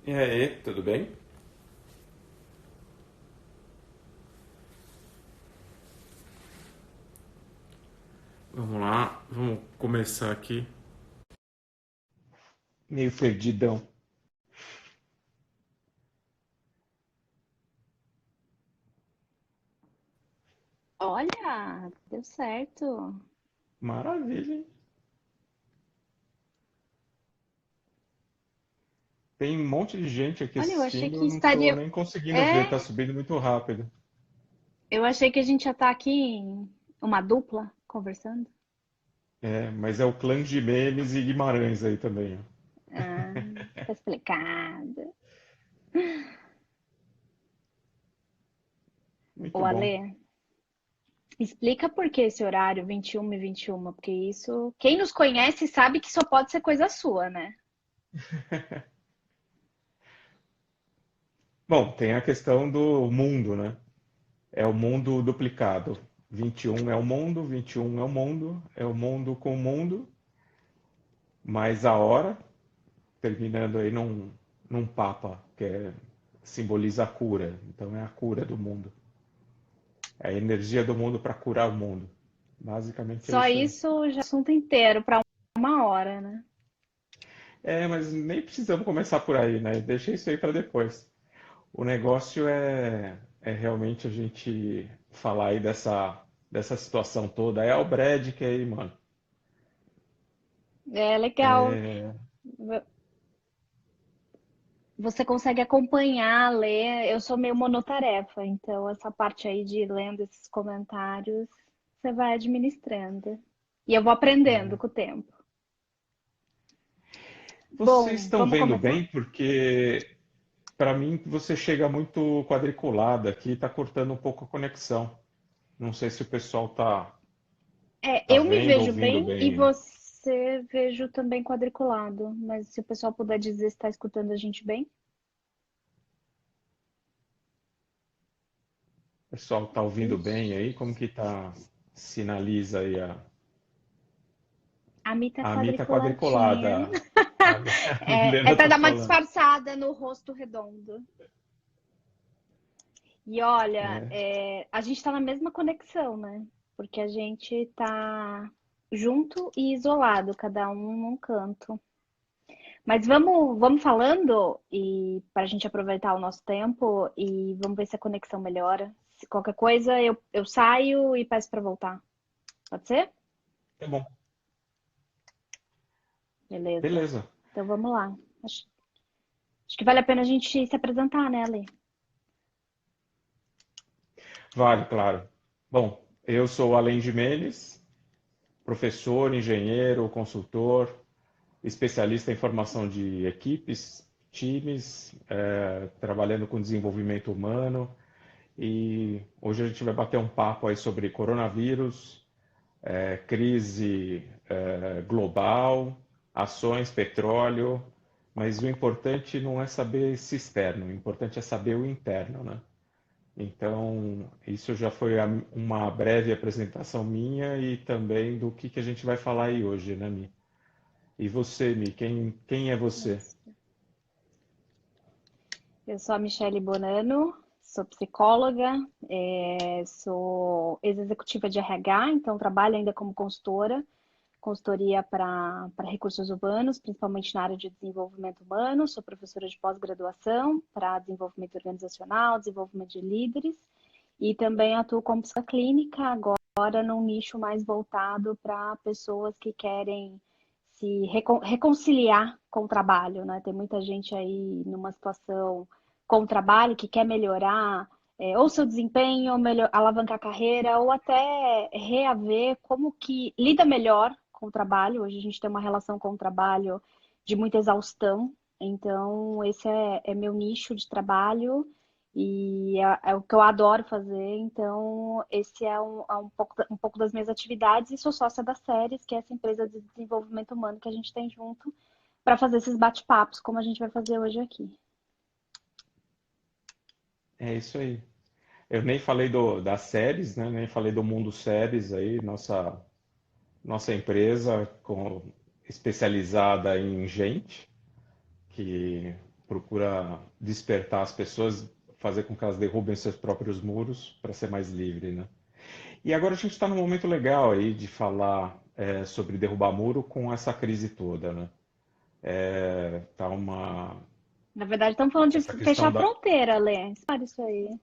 E aí, tudo bem? Vamos lá, vamos começar aqui. Meio perdidão. Olha, deu certo. Maravilha, hein? Tem um monte de gente aqui Olha, eu achei assistindo, eu que não tô estaria. nem conseguindo ver, É, tá subindo muito rápido. eu achei que a gente já tá aqui em uma dupla conversando. É, mas é o clã de Memes e Guimarães aí também, ó. Ah, tá explicado. Muito Ô, bom. Ale, explica por que esse horário 21 e 21, porque isso, quem nos conhece sabe que só pode ser coisa sua, né? Bom, tem a questão do mundo, né? É o mundo duplicado. 21 é o mundo, 21 é o mundo com o mundo, mais a hora, terminando aí num papa, simboliza a cura. Então é a cura do mundo. É a energia do mundo para curar o mundo. Basicamente é Só isso aí. isso já é assunto inteiro para uma hora, né? É, mas nem precisamos começar por aí, né? Deixa isso aí para depois. O negócio é realmente a gente falar aí dessa situação toda. É o Brad que aí, mano. É legal. É, Você consegue acompanhar, ler. Eu sou meio monotarefa, então essa parte aí de lendo esses comentários, você vai administrando. E eu vou aprendendo é. com o tempo. Vocês Bom, estão vamos vendo começar? bem porque para mim você chega muito quadriculada aqui, tá cortando um pouco a conexão. Não sei se o pessoal É, tá eu me vendo, vejo ouvindo bem e bem aí. você vejo também quadriculado, mas se o pessoal puder dizer se está escutando a gente bem. O pessoal tá ouvindo bem Ixi, aí? Como que tá? Sinaliza aí a Mi tá a Mi tá quadriculadinha. quadriculada. A É Milena para tá dar uma falando. disfarçada no rosto redondo. E olha, É, a gente está na mesma conexão, né? Porque a gente está junto e isolado, cada um num canto. Mas vamos falando e para a gente aproveitar o nosso tempo e vamos ver se a conexão melhora. Se qualquer coisa, eu saio e peço para voltar. Pode ser? tá bom. Beleza. Beleza. Então vamos lá. Acho que vale a pena a gente se apresentar, né, Ale? Vale, claro. Bom, eu sou o Alain Gimenez, professor, engenheiro, consultor, especialista em formação de equipes, times, trabalhando com desenvolvimento humano. E hoje a gente vai bater um papo aí sobre coronavírus, crise global, ações, petróleo, mas o importante não é saber esse externo, o importante é saber o interno, né? Então, isso já foi uma breve apresentação minha e também do que a gente vai falar aí hoje, né, Mi? E você, Mi, quem é você? Eu sou a Michele Bonano, sou psicóloga, sou ex-executiva de RH, então trabalho ainda como consultora, consultoria para recursos humanos, principalmente na área de desenvolvimento humano. Sou professora de pós-graduação para desenvolvimento organizacional, desenvolvimento de líderes e também atuo como psicóloga clínica agora num nicho mais voltado para pessoas que querem se reconciliar com o trabalho, né? Tem muita gente aí numa situação com o trabalho que quer melhorar ou seu desempenho, ou alavancar a carreira, ou até reaver como que lida melhor com o trabalho. Hoje a gente tem uma relação com o trabalho de muita exaustão, então esse é meu nicho de trabalho e é o que eu adoro fazer. Então esse é um pouco das minhas atividades e sou sócia da Séries, que é essa empresa de desenvolvimento humano que a gente tem junto para fazer esses bate-papos, como a gente vai fazer hoje aqui. É isso aí. Eu nem falei das séries, né? Nem falei do mundo séries aí, nossa empresa especializada em gente, que procura despertar as pessoas, fazer com que elas derrubem seus próprios muros para ser mais livre, né? E agora a gente está num momento legal aí de falar sobre derrubar muro com essa crise toda, né? Tá Na verdade, estamos falando de essa fechar questão a fronteira, Lê. Para isso aí.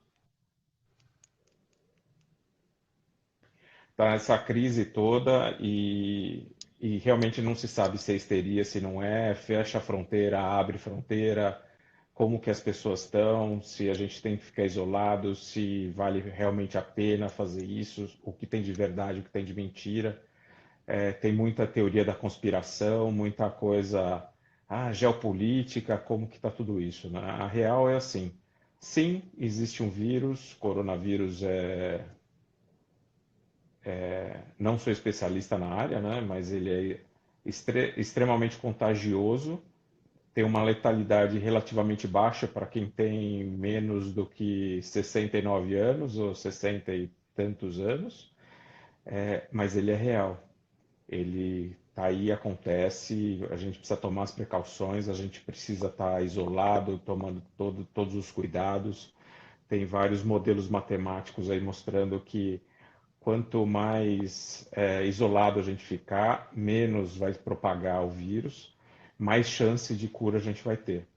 tá essa crise toda e realmente não se sabe se é histeria, se não é, fecha a fronteira, abre fronteira, como que as pessoas estão, se a gente tem que ficar isolado, se vale realmente a pena fazer isso, o que tem de verdade, o que tem de mentira. Tem muita teoria da conspiração, muita coisa, geopolítica, como que está tudo isso, né? A real é assim, sim, existe um vírus, coronavírus não sou especialista na área, né? Mas ele é extremamente contagioso, tem uma letalidade relativamente baixa para quem tem menos do que 69 anos ou 60 e tantos anos, mas ele é real. Ele tá aí, acontece, a gente precisa tomar as precauções, a gente precisa estar isolado, tomando todos os cuidados. Tem vários modelos matemáticos aí mostrando que quanto mais isolado a gente ficar, menos vai propagar o vírus, mais chance de cura a gente vai ter.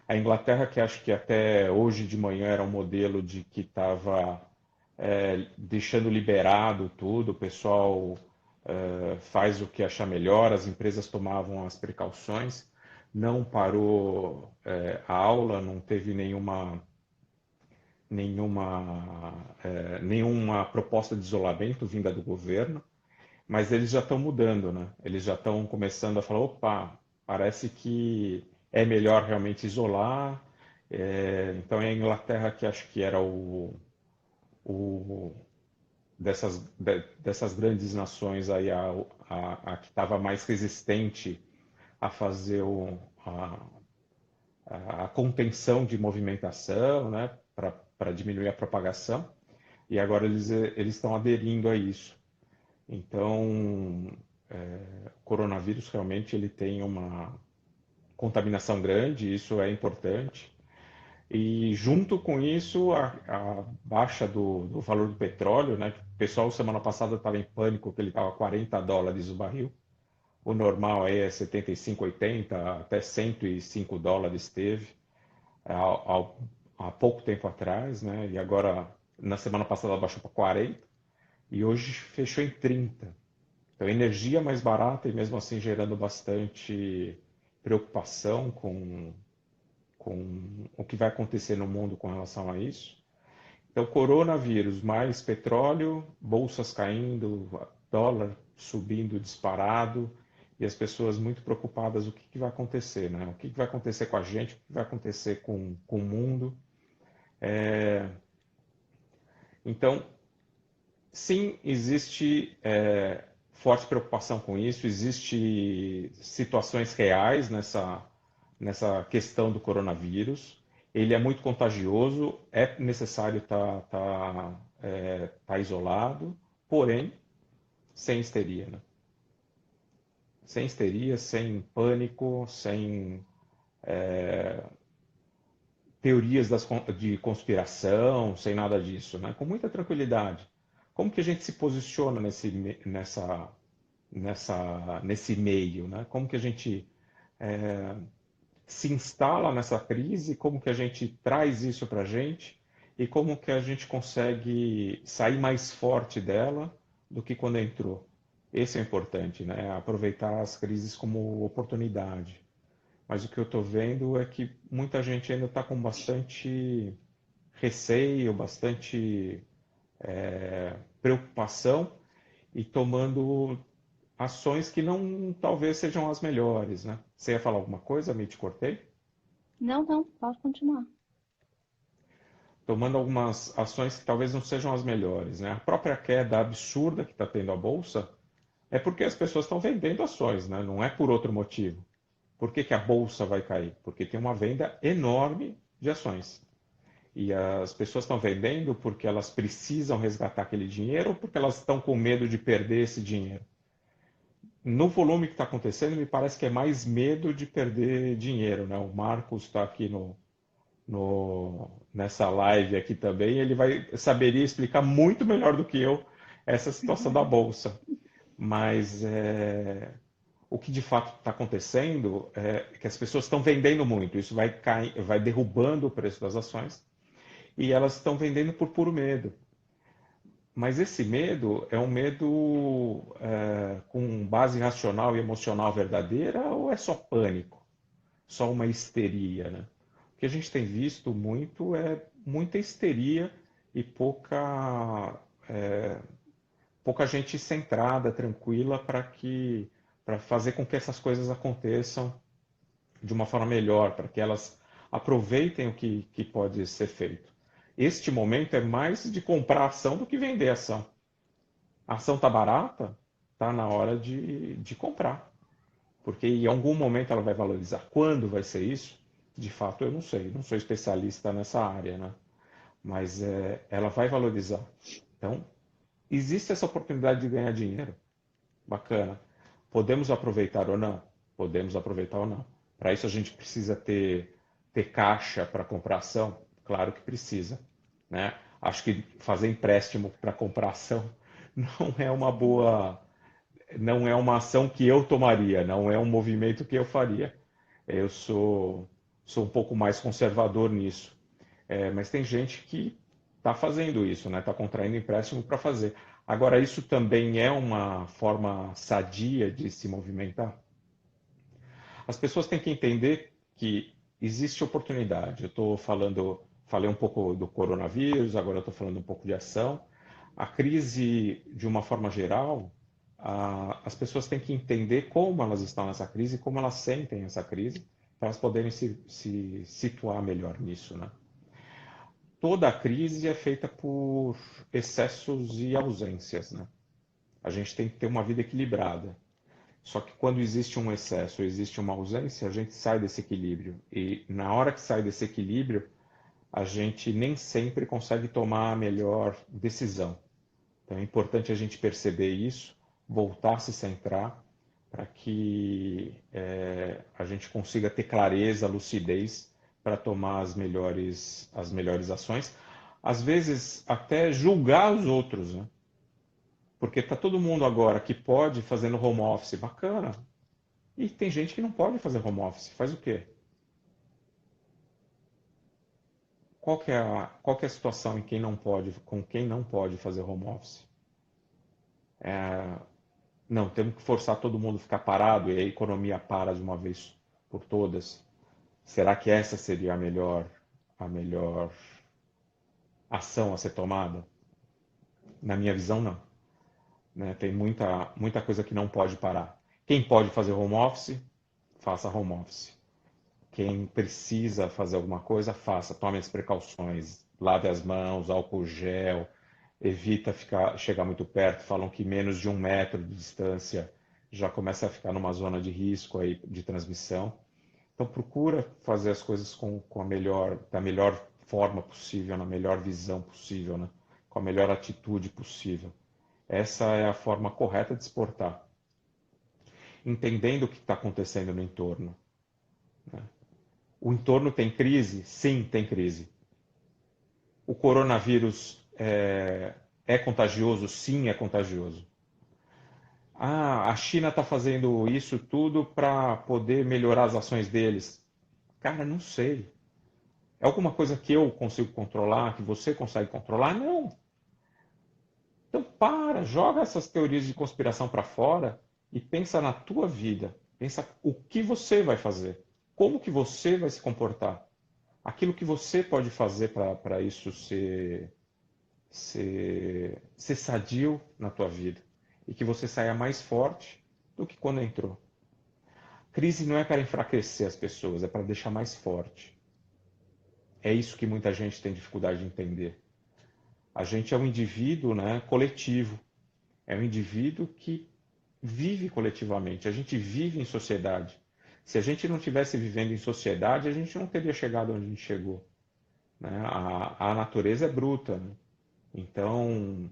A Inglaterra, que acho que até hoje de manhã era um modelo de que estava deixando liberado tudo, o pessoal faz o que achar melhor, as empresas tomavam as precauções, não parou a aula, não teve nenhuma proposta de isolamento vinda do governo, mas eles já estão mudando, né? Eles já estão começando a falar, opa, parece que é melhor realmente isolar. Então é a Inglaterra que acho que era o dessas grandes nações aí a que estava mais resistente a fazer a contenção de movimentação, né, para diminuir a propagação, e agora eles estão aderindo a isso. Então, o coronavírus realmente ele tem uma contaminação grande, isso é importante. E junto com isso, a baixa do valor do petróleo, né? O pessoal semana passada estava em pânico que ele estava $40 o barril. O normal aí é 75, 80, até $105 teve há pouco tempo atrás, né? E agora, na semana passada, baixou para 40 e hoje fechou em 30. Então, energia mais barata e mesmo assim gerando bastante preocupação com o que vai acontecer no mundo com relação a isso. Então, coronavírus mais petróleo, bolsas caindo, dólar subindo disparado e as pessoas muito preocupadas o que vai acontecer, né? O que vai acontecer com a gente, o que vai acontecer com o mundo. Então, sim, existe forte preocupação com isso, existe situações reais nessa questão do coronavírus. Ele é muito contagioso, é necessário tá isolado, porém, sem histeria, né? Sem histeria, sem pânico, sem teorias de conspiração, sem nada disso, né? Com muita tranquilidade. Como que a gente se posiciona nesse meio, né? Como que a gente se instala nessa crise, como que a gente traz isso para a gente e como que a gente consegue sair mais forte dela do que quando entrou. Esse é importante, né? Aproveitar as crises como oportunidade. Mas o que eu estou vendo é que muita gente ainda está com bastante receio, bastante preocupação e tomando ações que não talvez sejam as melhores, né? Você ia falar alguma coisa? Me te cortei? Não, não, pode continuar. Tomando algumas ações que talvez não sejam as melhores, né? A própria queda absurda que está tendo a bolsa é porque as pessoas estão vendendo ações, né? Não é por outro motivo. Por que a bolsa vai cair? Porque tem uma venda enorme de ações. E as pessoas estão vendendo porque elas precisam resgatar aquele dinheiro ou porque elas estão com medo de perder esse dinheiro. no volume que está acontecendo, me parece que é mais medo de perder dinheiro, né? O Marcos está aqui nessa live aqui também, ele saberia explicar muito melhor do que eu essa situação da bolsa. Mas o que de fato está acontecendo é que as pessoas estão vendendo muito. Isso vai derrubando o preço das ações e elas estão vendendo por puro medo. Mas esse medo é um medo com base racional e emocional verdadeira ou é só pânico? Só uma histeria, né? O que a gente tem visto muito é muita histeria e pouca gente centrada, tranquila para fazer com que essas coisas aconteçam de uma forma melhor, para que elas aproveitem o que pode ser feito. Este momento é mais de comprar ação do que vender ação. A ação está barata, está na hora de comprar. Porque em algum momento ela vai valorizar. Quando vai ser isso? De fato, eu não sei. Não sou especialista nessa área, né? Mas ela vai valorizar. Então, existe essa oportunidade de ganhar dinheiro. Bacana. Podemos aproveitar ou não? Podemos aproveitar ou não. Para isso a gente precisa ter caixa para comprar ação? Claro que precisa, né? Acho que fazer empréstimo para comprar ação não é uma boa, não é uma ação que eu tomaria, não é um movimento que eu faria. Eu sou um pouco mais conservador nisso. Mas tem gente que está fazendo isso, né? Está contraindo empréstimo para fazer. Agora, isso também é uma forma sadia de se movimentar? As pessoas têm que entender que existe oportunidade. Falei um pouco do coronavírus, agora eu estou falando um pouco de ação. A crise, de uma forma geral, as pessoas têm que entender como elas estão nessa crise, como elas sentem essa crise, para elas poderem se situar melhor nisso, né? Toda a crise é feita por excessos e ausências, né? A gente tem que ter uma vida equilibrada. Só que quando existe um excesso, existe uma ausência, a gente sai desse equilíbrio. E na hora que sai desse equilíbrio, a gente nem sempre consegue tomar a melhor decisão. Então é importante a gente perceber isso, voltar a se centrar, para que a gente consiga ter clareza, lucidez para tomar as melhores ações. Às vezes até julgar os outros, né? Porque está todo mundo agora que pode fazer no home office, bacana. E tem gente que não pode fazer home office. Faz o quê? Qual que é a situação com quem não pode fazer home office? Não, temos que forçar todo mundo a ficar parado e a economia para de uma vez por todas. Será que essa seria a melhor ação a ser tomada? Na minha visão, não. Né? Tem muita coisa que não pode parar. Quem pode fazer home office, faça home office. Quem precisa fazer alguma coisa, faça. Tome as precauções. Lave as mãos, álcool gel. Evita chegar muito perto. Falam que menos de 1 metro de distância já começa a ficar numa zona de risco aí de transmissão. Então procura fazer as coisas da melhor forma possível, na melhor visão possível, né? Com a melhor atitude possível. Essa é a forma correta de se portar, entendendo o que está acontecendo no entorno. Né? O entorno tem crise? Sim, tem crise. O coronavírus é contagioso? Sim, é contagioso. A China está fazendo isso tudo para poder melhorar as ações deles. Cara, não sei. É alguma coisa que eu consigo controlar, que você consegue controlar? Não. Então joga essas teorias de conspiração para fora e pensa na tua vida. Pensa o que você vai fazer, como que você vai se comportar, aquilo que você pode fazer para isso ser sadio na tua vida e que você saia mais forte do que quando entrou. Crise não é para enfraquecer as pessoas, é para deixar mais forte. É isso que muita gente tem dificuldade de entender. A gente é um indivíduo, né, coletivo. É um indivíduo que vive coletivamente. A gente vive em sociedade. Se a gente não tivesse vivendo em sociedade, a gente não teria chegado onde a gente chegou. Né? A natureza é bruta. Né? Então,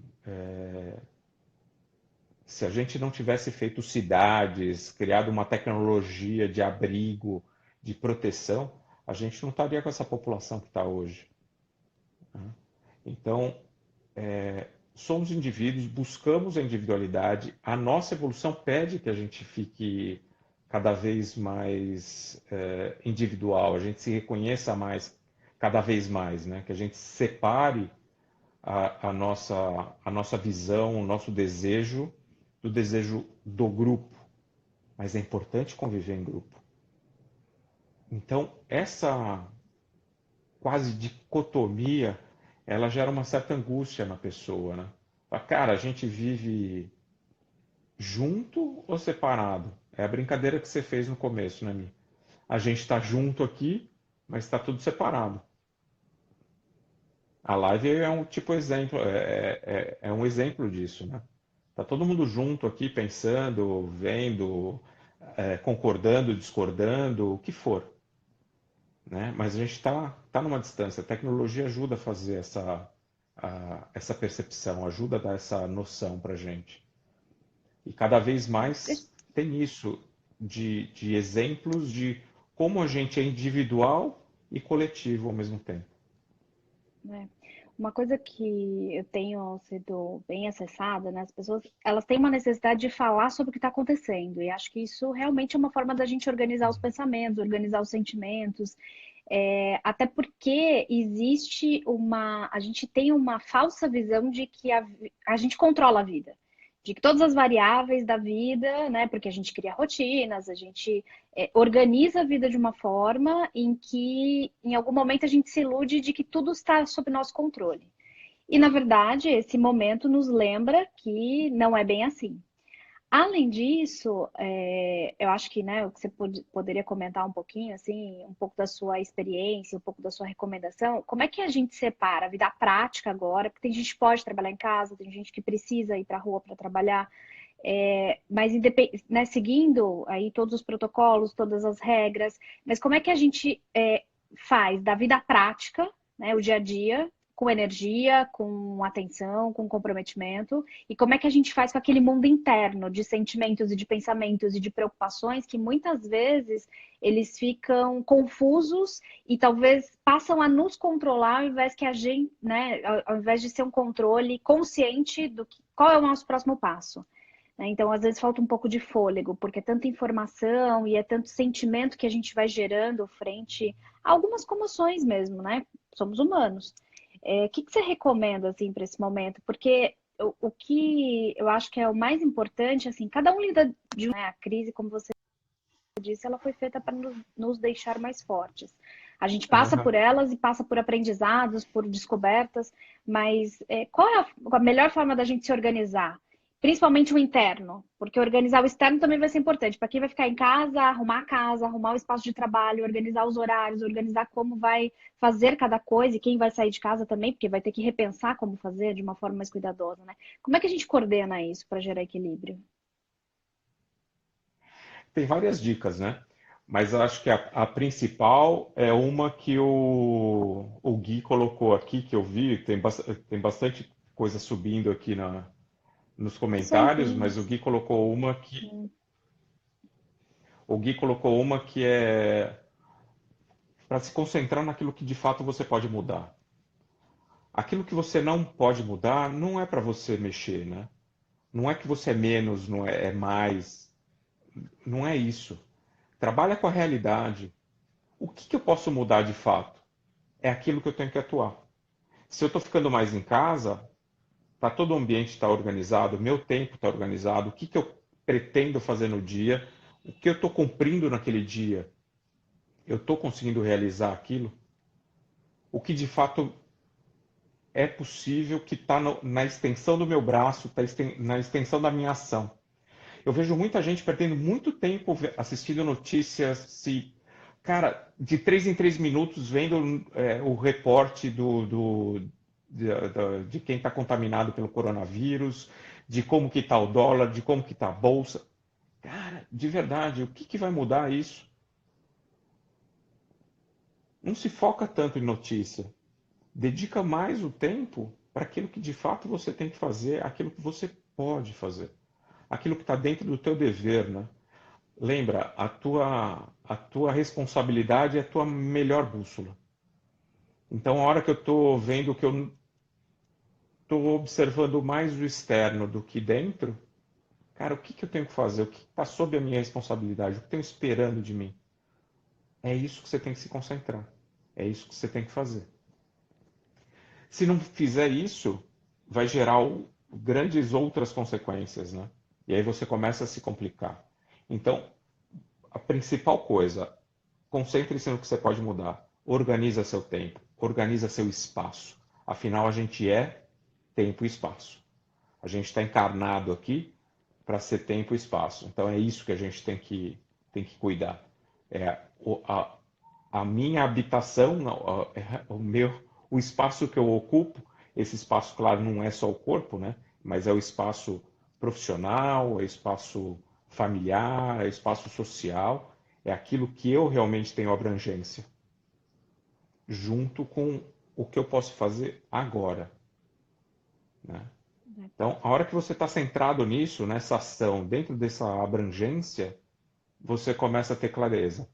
Se a gente não tivesse feito cidades, criado uma tecnologia de abrigo, de proteção, a gente não estaria com essa população que está hoje. Então, somos indivíduos, buscamos a individualidade, a nossa evolução pede que a gente fique cada vez mais individual, a gente se reconheça mais, cada vez mais, né? Que a gente separe a nossa visão, o nosso desejo do desejo do grupo. Mas é importante conviver em grupo. Então, essa quase dicotomia, ela gera uma certa angústia na pessoa, né? Cara, a gente vive junto ou separado? É a brincadeira que você fez no começo, né, Mi? A gente está junto aqui, mas está tudo separado. A live é um tipo exemplo, é um exemplo disso, né? Tá todo mundo junto aqui, pensando, vendo, concordando, discordando, o que for, né? Mas a gente tá numa distância. A tecnologia ajuda a fazer essa percepção, ajuda a dar essa noção para gente. E cada vez mais tem isso de exemplos de como a gente é individual e coletivo ao mesmo tempo. Né? Uma coisa que eu tenho sido bem acessada, né? As pessoas, elas têm uma necessidade de falar sobre o que está acontecendo, e acho que isso realmente é uma forma da gente organizar os pensamentos, organizar os sentimentos, até porque existe a gente tem uma falsa visão de que a gente controla a vida, de que todas as variáveis da vida, né? Porque a gente cria rotinas, a gente organiza a vida de uma forma em que, em algum momento, a gente se ilude de que tudo está sob nosso controle. E, na verdade, esse momento nos lembra que não é bem assim. Além disso, eu acho que, né, o que você poderia comentar um pouquinho, assim, um pouco da sua experiência, um pouco da sua recomendação, como é que a gente separa a vida prática agora, porque tem gente que pode trabalhar em casa, tem gente que precisa ir para a rua para trabalhar, mas né, seguindo aí todos os protocolos, todas as regras, mas como é que a gente faz da vida prática, né, o dia a dia, com energia, com atenção, com comprometimento, e como é que a gente faz com aquele mundo interno de sentimentos e de pensamentos e de preocupações que muitas vezes eles ficam confusos e talvez passam a nos controlar ao invés que a gente, né, ao invés de ser um controle consciente do qual é o nosso próximo passo. Então, às vezes falta um pouco de fôlego, porque é tanta informação e é tanto sentimento que a gente vai gerando frente a algumas comoções mesmo, né? Somos humanos. O que você recomenda, assim, para esse momento? Porque o que eu acho que é o mais importante, assim, cada um lida né, a crise, como você disse, ela foi feita para nos deixar mais fortes. A gente passa por elas e passa por aprendizados, por descobertas, mas qual é a melhor forma da gente se organizar? Principalmente o interno, porque organizar o externo também vai ser importante. Para quem vai ficar em casa, arrumar o espaço de trabalho, organizar os horários, organizar como vai fazer cada coisa e quem vai sair de casa também, porque vai ter que repensar como fazer de uma forma mais cuidadosa, né? Como é que a gente coordena isso para gerar equilíbrio? Tem várias dicas, né? Mas eu acho que a principal é uma que o Gui colocou aqui, que eu vi, tem bastante coisa subindo aqui nos Isso aí, comentários, mas o Gui colocou uma que é para se concentrar naquilo que de fato você pode mudar. Aquilo que você não pode mudar não é para você mexer, né? Não é que você é menos, não é mais, não é isso. Trabalha com a realidade. O que eu posso mudar de fato? É aquilo que eu tenho que atuar. Se eu estou ficando mais em casa, tá todo o ambiente está organizado, meu tempo está organizado, o que eu pretendo fazer no dia, o que eu estou cumprindo naquele dia, eu estou conseguindo realizar aquilo? O que de fato é possível que está na extensão do meu braço, está na extensão da minha ação? Eu vejo muita gente perdendo muito tempo assistindo notícias, cara, de 3 em 3 minutos vendo o reporte de quem está contaminado pelo coronavírus, de como que está o dólar, de como que está a bolsa. Cara, de verdade, o que vai mudar isso? Não se foca tanto em notícia. Dedica mais o tempo para aquilo que de fato você tem que fazer, aquilo que você pode fazer. aquilo que está dentro do teu dever, né? Lembra, a tua responsabilidade é a tua melhor bússola. Então, a hora que eu estou vendo que eu estou observando mais o externo do que dentro, cara, o que que eu tenho que fazer? O que está sob a minha responsabilidade? O que estão esperando de mim? É isso que você tem que se concentrar. É isso que você tem que fazer. Se não fizer isso, vai gerar grandes outras consequências, né? E aí você começa a se complicar. Então, a principal coisa, concentre-se no que você pode mudar. Organiza seu tempo, organiza seu espaço. Afinal, a gente é tempo e espaço. A gente está encarnado aqui para ser tempo e espaço. Então, é isso que a gente tem que cuidar. É a minha habitação, o espaço que eu ocupo, esse espaço, claro, não é só o corpo, né? Mas é o espaço profissional, é o espaço familiar, é o espaço social, é aquilo que eu realmente tenho abrangência, junto com o que eu posso fazer agora, né? Então, a hora que você está centrado nisso, nessa ação, dentro dessa abrangência, você começa a ter clareza.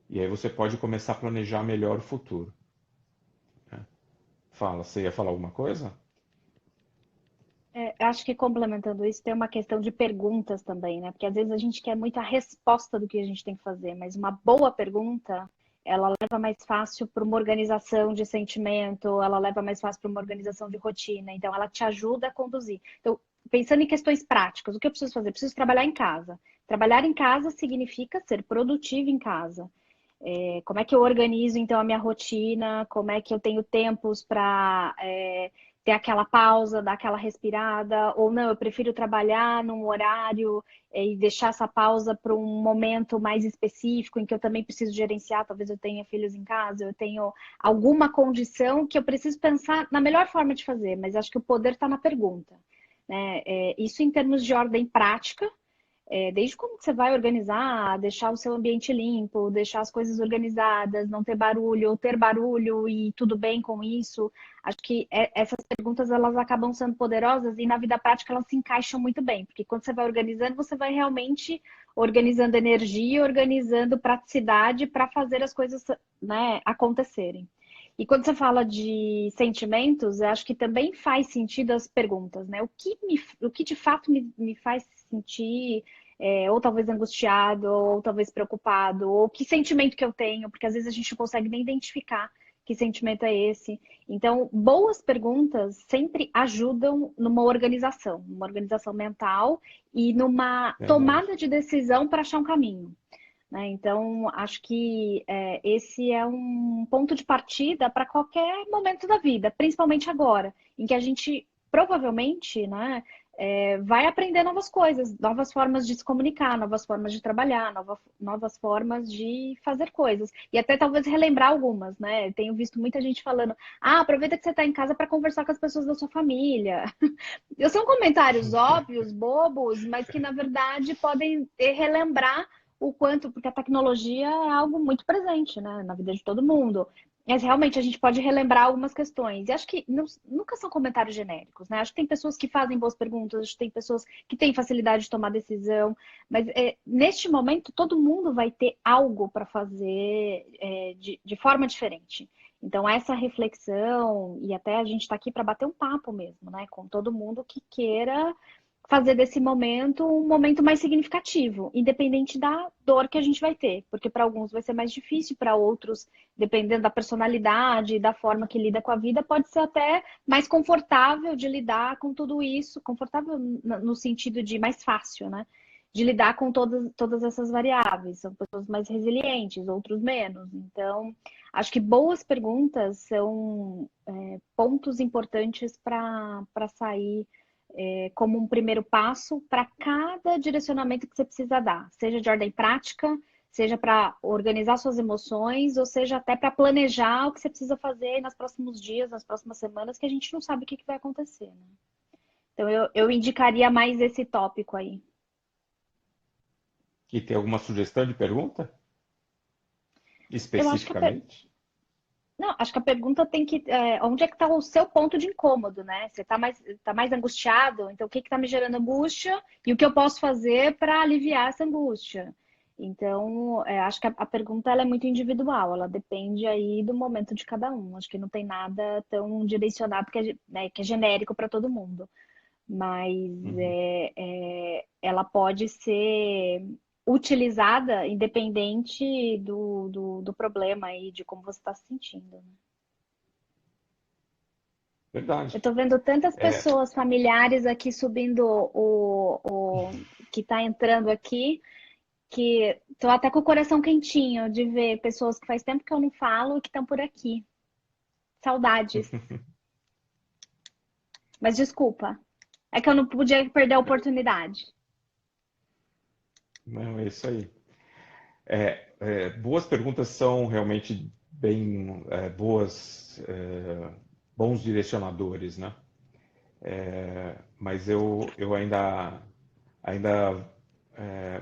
E aí você pode começar a planejar melhor o futuro. Fala, você ia falar alguma coisa? Eu acho que complementando isso, tem uma questão de perguntas também, né? Porque às vezes a gente quer muita resposta do que a gente tem que fazer, mas uma boa pergunta, ela leva mais fácil para uma organização de sentimento, ela leva mais fácil para uma organização de rotina, então ela te ajuda a conduzir. Então, pensando em questões práticas, o que eu preciso fazer? Eu preciso trabalhar em casa. Trabalhar em casa significa ser produtivo em casa. Como é que eu organizo então a minha rotina? Como é que eu tenho tempos para ter aquela pausa, dar aquela respirada? Ou não, eu prefiro trabalhar num horário e deixar essa pausa para um momento mais específico em que eu também preciso gerenciar. Talvez eu tenha filhos em casa, eu tenho alguma condição que eu preciso pensar na melhor forma de fazer, mas acho que o poder está na pergunta, né? Isso em termos de ordem prática, desde como que você vai organizar, deixar o seu ambiente limpo, deixar as coisas organizadas, não ter barulho, ou ter barulho e tudo bem com isso. Acho que essas perguntas elas acabam sendo poderosas e na vida prática elas se encaixam muito bem, porque quando você vai organizando, você vai realmente organizando energia, organizando praticidade para fazer as coisas, né, acontecerem. E quando você fala de sentimentos, eu acho que também faz sentido as perguntas, né? O que de fato me faz sentir ou talvez angustiado, ou talvez preocupado, ou que sentimento que eu tenho, porque às vezes a gente não consegue nem identificar que sentimento é esse. Então, boas perguntas sempre ajudam numa organização mental e numa Verdade. tomada de decisão para achar um caminho, né? Então, acho que esse é um ponto de partida para qualquer momento da vida, principalmente agora, em que a gente provavelmente, né, vai aprender novas coisas, novas formas de se comunicar, novas formas de trabalhar, novas formas de fazer coisas. E até talvez relembrar algumas, né? Tenho visto muita gente falando: aproveita que você está em casa para conversar com as pessoas da sua família. São comentários óbvios, bobos, mas que na verdade podem relembrar o quanto, porque a tecnologia é algo muito presente, né, na vida de todo mundo. Mas realmente a gente pode relembrar algumas questões. E acho que nunca são comentários genéricos, né? Acho que tem pessoas que fazem boas perguntas, acho que tem pessoas que têm facilidade de tomar decisão, mas neste momento todo mundo vai ter algo para fazer de forma diferente. Então, essa reflexão, e até a gente está aqui para bater um papo mesmo, né? Com todo mundo que queira fazer desse momento um momento mais significativo, independente da dor que a gente vai ter, porque para alguns vai ser mais difícil, para outros, dependendo da personalidade, da forma que lida com a vida, pode ser até mais confortável de lidar com tudo isso, confortável no sentido de mais fácil, né? De lidar com todas essas variáveis. São pessoas mais resilientes, outros menos. Então, acho que boas perguntas são pontos importantes para sair como um primeiro passo para cada direcionamento que você precisa dar, seja de ordem prática, seja para organizar suas emoções, ou seja até para planejar o que você precisa fazer nos próximos dias, nas próximas semanas, que a gente não sabe o que vai acontecer, né? Então eu indicaria mais esse tópico aí. E tem alguma sugestão de pergunta? Eu acho que Especificamente? Não, acho que a pergunta tem que. Onde é que está o seu ponto de incômodo, né? Você tá mais angustiado? Então, o que está me gerando angústia e o que eu posso fazer para aliviar essa angústia? Então, acho que a pergunta ela é muito individual, ela depende aí do momento de cada um. Acho que não tem nada tão direcionado né, que é genérico para todo mundo. Mas Uhum. ela pode ser utilizada independente do problema e de como você está se sentindo, né? Eu Verdade. estou vendo tantas É, pessoas familiares aqui subindo que está entrando aqui, que estou até com o coração quentinho de ver pessoas que faz tempo que eu não falo e que estão por aqui. Saudades. Mas desculpa, é que eu não podia perder a oportunidade. não, é isso aí. Boas perguntas são realmente bem boas, bons direcionadores, né? Mas eu ainda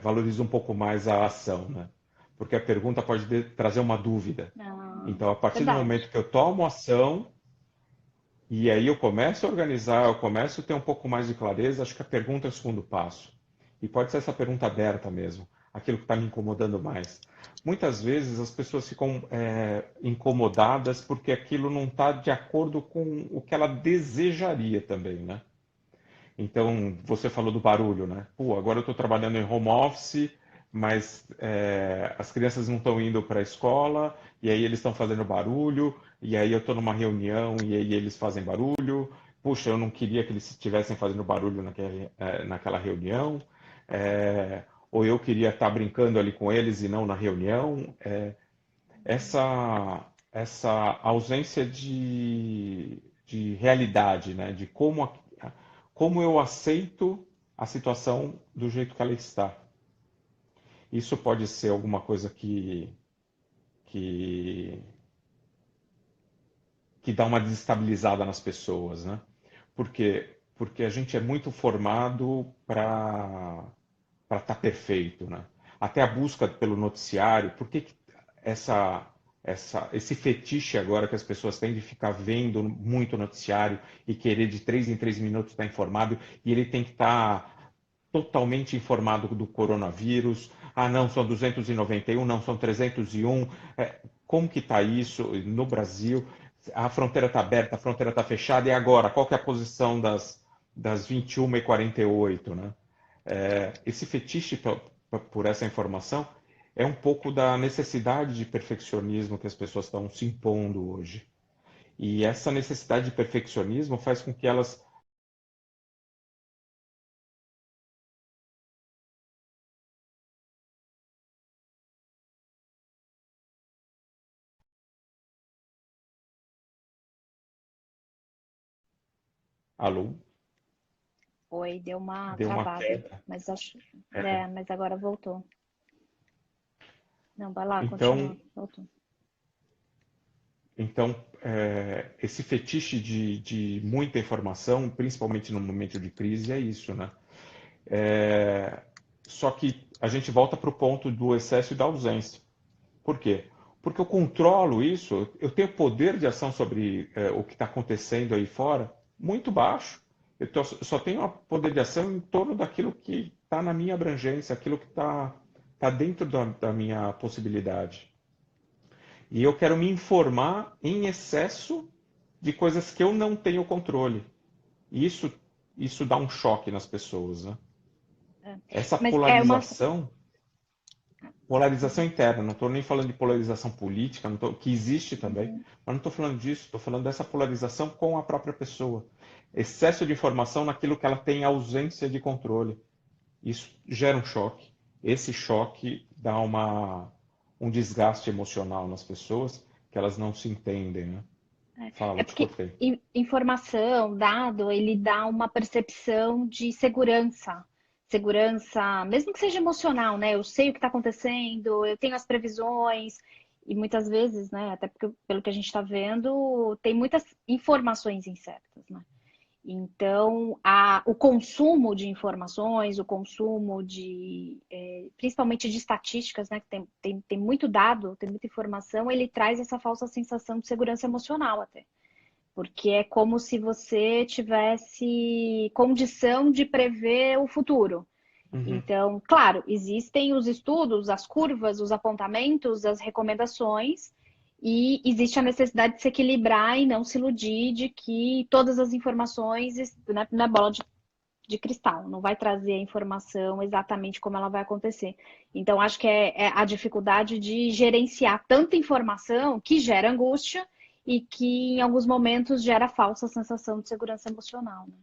valorizo um pouco mais a ação, né? Porque a pergunta pode trazer uma dúvida. Ah, Então, a partir do verdade. momento que eu tomo ação e aí eu começo a organizar, eu começo a ter um pouco mais de clareza, acho que a pergunta é o segundo passo. E pode ser essa pergunta aberta mesmo, aquilo que está me incomodando mais. Muitas vezes as pessoas ficam incomodadas porque aquilo não está de acordo com o que ela desejaria também, né? Então, você falou do barulho, né? Pô, agora eu estou trabalhando em home office, mas as crianças não estão indo para a escola, e aí eles estão fazendo barulho, e aí eu estou numa reunião e aí eles fazem barulho. Puxa, eu não queria que eles estivessem fazendo barulho naquela reunião, ou eu queria estar brincando ali com eles e não na reunião. Essa ausência de realidade, né? De como eu aceito a situação do jeito que ela está. Isso pode ser alguma coisa que, que dá uma desestabilizada nas pessoas, né? Porque a gente é muito formado para estar perfeito, né? Até a busca pelo noticiário, por que essa, esse fetiche agora que as pessoas têm de ficar vendo muito noticiário e querer de 3 em 3 minutos estar informado, e ele tem que estar totalmente informado do coronavírus. Ah, não, são 291, não, são 301. Como que está isso no Brasil? A fronteira está aberta, a fronteira está fechada, e agora? Qual que é a posição das 21h48, né? Esse fetiche por essa informação é um pouco da necessidade de perfeccionismo que as pessoas estão se impondo hoje. E essa necessidade de perfeccionismo faz com que elas. Alô? Oi, deu uma Deu uma travada, queda. mas acho, É, mas agora voltou. Não, vai lá, então, continua. Voltou. esse fetiche de muita informação, principalmente no momento de crise, é isso, né? É, Só que a gente volta para o ponto do excesso e da ausência. Por quê? Porque eu controlo isso, eu tenho poder de ação sobre o que está acontecendo aí fora muito baixo. Só tenho poder de ação em torno daquilo que está na minha abrangência, aquilo que tá dentro da minha possibilidade. E eu quero me informar em excesso de coisas que eu não tenho controle. E isso dá um choque nas pessoas, né? É. Essa Mas é uma. polarização Uhum, interna, não estou nem falando de polarização política, que existe também, uhum. mas não estou falando disso, estou falando dessa polarização com a própria pessoa. Excesso de informação naquilo que ela tem ausência de controle. Isso gera um choque. Esse choque dá um desgaste emocional nas pessoas que elas não se entendem, né? É Fala, te porque cortei. informação, dado, ele dá uma percepção de segurança. Segurança, mesmo que seja emocional, né? Eu sei o que está acontecendo, eu tenho as previsões, e muitas vezes, né? Até porque, pelo que a gente está vendo, tem muitas informações incertas, né? Então, o consumo de informações, o consumo principalmente de estatísticas, né, que tem muito dado, tem muita informação, ele traz essa falsa sensação de segurança emocional até. Porque é como se você tivesse condição de prever o futuro. Uhum. Então, claro, existem os estudos, as curvas, os apontamentos, as recomendações, e existe a necessidade de se equilibrar e não se iludir de que todas as informações na bola de cristal, não vai trazer a informação exatamente como ela vai acontecer. Então, acho que é a dificuldade de gerenciar tanta informação que gera angústia e que, em alguns momentos, gera falsa sensação de segurança emocional. Né?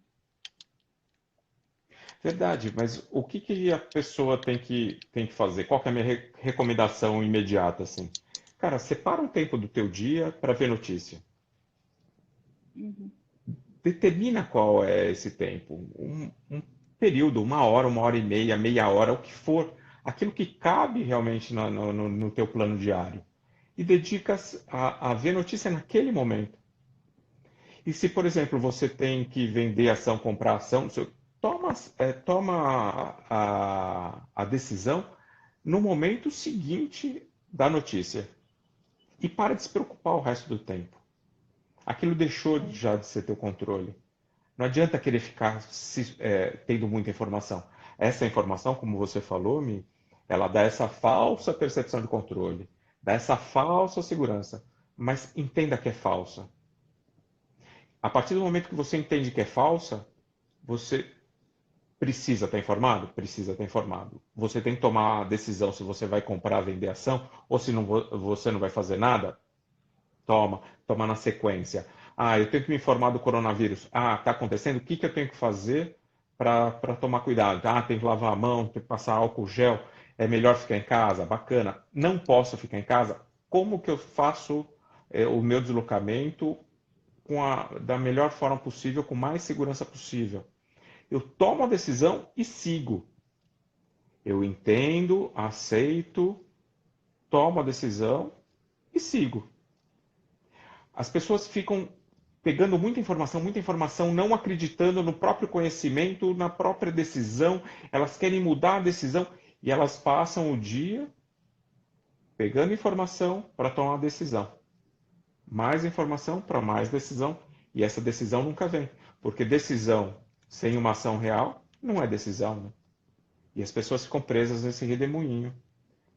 Verdade, mas o que que a pessoa tem que fazer? Qual que é a minha recomendação imediata, assim? Cara, separa um tempo do teu dia para ver notícia. Uhum. Determina qual é esse tempo. Um período, uma hora e meia, meia hora, o que for. Aquilo que cabe realmente no teu plano diário. E dedica a ver notícia naquele momento. E se, por exemplo, você tem que vender ação, comprar ação, toma a decisão no momento seguinte da notícia. E para de se preocupar o resto do tempo. Aquilo deixou já de ser teu controle. Não adianta querer ficar tendo muita informação. Essa informação, como você falou, ela dá essa falsa percepção de controle, dá essa falsa segurança. Mas entenda que é falsa. A partir do momento que você entende que é falsa, você precisa estar informado? Precisa estar informado. Você tem que tomar a decisão se você vai comprar, vender ação, ou se não, você não vai fazer nada? Toma na sequência. Ah, eu tenho que me informar do coronavírus. Ah, está acontecendo? O que que eu tenho que fazer para tomar cuidado? Ah, tem que lavar a mão, tem que passar álcool gel. É melhor ficar em casa? Bacana. Não posso ficar em casa? Como que eu faço o meu deslocamento da melhor forma possível, com mais segurança possível? Eu tomo a decisão e sigo. Eu entendo, aceito, tomo a decisão e sigo. As pessoas ficam pegando muita informação, não acreditando no próprio conhecimento, na própria decisão. Elas querem mudar a decisão e elas passam o dia pegando informação para tomar uma decisão. Mais informação para mais decisão. E essa decisão nunca vem. Porque decisão sem uma ação real não é decisão. Né? E as pessoas ficam presas nesse redemoinho.